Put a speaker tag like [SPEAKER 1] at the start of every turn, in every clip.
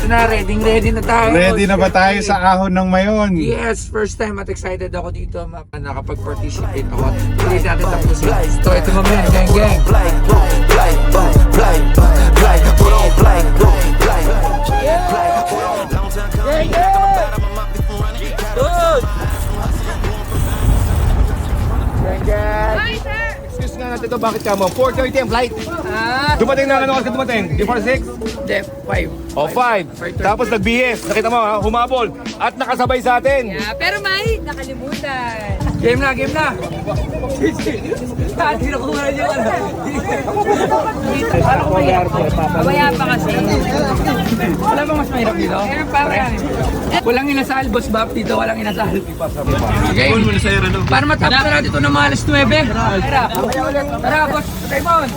[SPEAKER 1] Ito na, ready na tayo.
[SPEAKER 2] Ready na ba tayo sa ahon ng mayon?
[SPEAKER 1] Yes, first time at excited ako dito nakapag-participate ako. Hindi natin tapusin. So ito mamaya, gang.
[SPEAKER 3] Hi, sir!
[SPEAKER 4] Excuse nga natin ito, bakit ka mo? 4:30 ang flight. Dumating na, ano oras ka dumating? Before 6?
[SPEAKER 1] Hindi, 5.
[SPEAKER 4] O 5. Tapos nagbihis, nakita mo ha, humabol. At nakasabay sa atin.
[SPEAKER 3] Yeah, pero may nakalimutan.
[SPEAKER 1] Game na. Hindi na kumara niyo. Ano ko mayroon?
[SPEAKER 3] Mamaya pa kasi.
[SPEAKER 1] Wala bang mas mahirap dito?
[SPEAKER 3] Meron pa yan.
[SPEAKER 1] Walang inasal, boss Bap. Dito walang inasal. Okay. Para matapos na natin ito ng mga alas 9. Tara, boss. Raymond.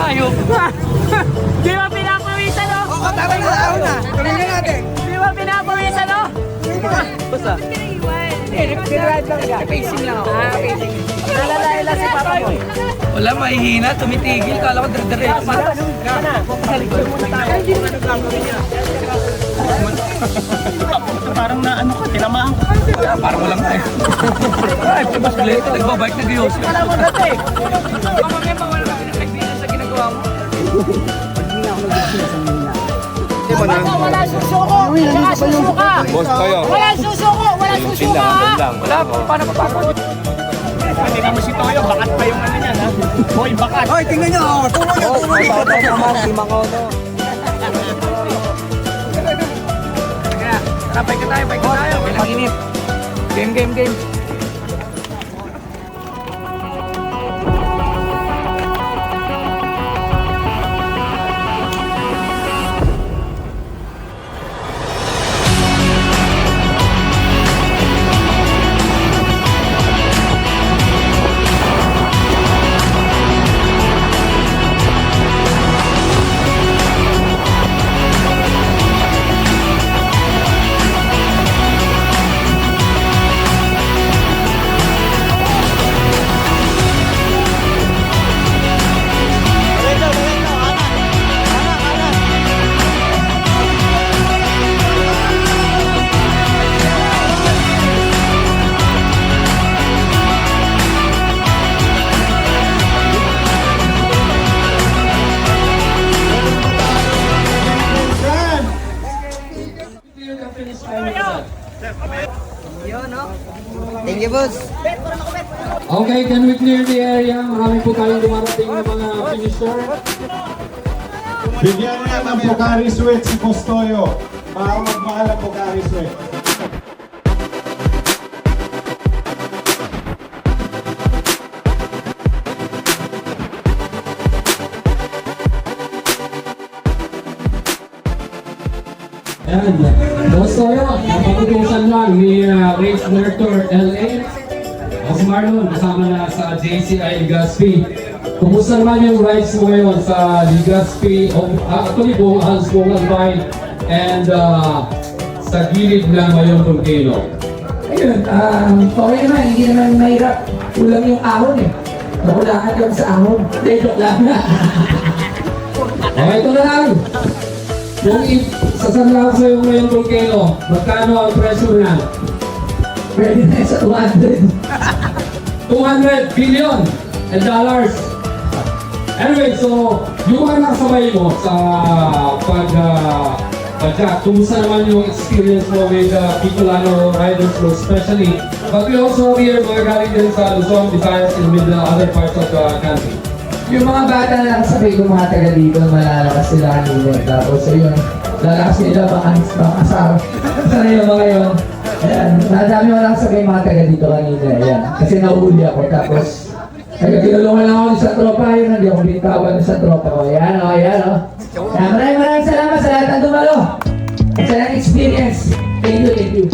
[SPEAKER 1] Ayok.
[SPEAKER 3] Di ba pinapawisan, no?
[SPEAKER 1] Oo, tara na ako na. Tuloy na natin.
[SPEAKER 3] Di ba pinapawisan, no?
[SPEAKER 1] Basta. Nag-ride lang ka. Pacing lang ako. Pacing.
[SPEAKER 3] Nalalala si Papa mo.
[SPEAKER 1] Wala, mahihina. Tumitigil. Kala ko dire-diretso.
[SPEAKER 4] Parang na ano ka, tinamaan ka.
[SPEAKER 1] Parang walang tayo. Ay, mas late. Nagbabike na giyos.
[SPEAKER 3] Alam mo dati.
[SPEAKER 1] Mamaya pa wala kami ng kaibigan sa ginagawa mo.
[SPEAKER 3] Wala susuko. Wala susuka.
[SPEAKER 4] Boss kayo.
[SPEAKER 3] Wala susuko. Wala susuka.
[SPEAKER 1] Wala, paano pa paano?
[SPEAKER 4] Hindi naman si Toyo, bakat pa yung ano niyan ha. Boy, bakat.
[SPEAKER 1] Hoy, tingnan nyo. Tungo nyo. Tara, bike na tayo. Kailang inip. Game.
[SPEAKER 5] Thank you, boss.
[SPEAKER 6] Okay, can we clear the area? Marami po tayong dumarating na mga finisher.
[SPEAKER 2] Bigyan niya ng Pocari Sweat si Postoyo. Magmahal ang Pocari Sweat.
[SPEAKER 6] Ayan, boss Toyo, napatutusan lang ni Race Director LA. Boss Marlon, kasama na sa JCI Legazpi. Kumusta naman yung rides mo ngayon sa Legazpi? Actually po, Hanspongan Vine and sa gilid ng Mayon Volcano.
[SPEAKER 7] Ayun, okay naman, hindi naman mahirap. Kulang yung ahon eh. Nakulangan lang sa ahon. Hindi, joke lang.
[SPEAKER 6] Okay, ito na lang. Kung sasanla ko sa'yo ngayon volcano, magkano ang presyo na?
[SPEAKER 7] Pwede na sa 200.
[SPEAKER 6] 200 billion and dollars. Anyway, so yung mga nakasabay mo sa pag-jack, kumusta naman yung experience mo with Bicolano riders, especially, but we also hear mga galing din sa Luzon, Visayas, and with the other parts of the country.
[SPEAKER 7] Yung mga bata na nakasabay ko mga taga dito, malalakas sila kanina. Tapos ayun, lalakas nila baka asawa. Sana yung mga yun. Ayan, nadami mo nakasabay mga taga dito kanina. Ayan, kasi nahuli ako. Tapos, nagkakilulungan lang ako sa tropa. Yun, hindi ako bitawan sa tropa ko. Ayan o, ayan o. Maraming salamat sa lahat ng dumalo. At sa lahat experience. Thank you, thank you.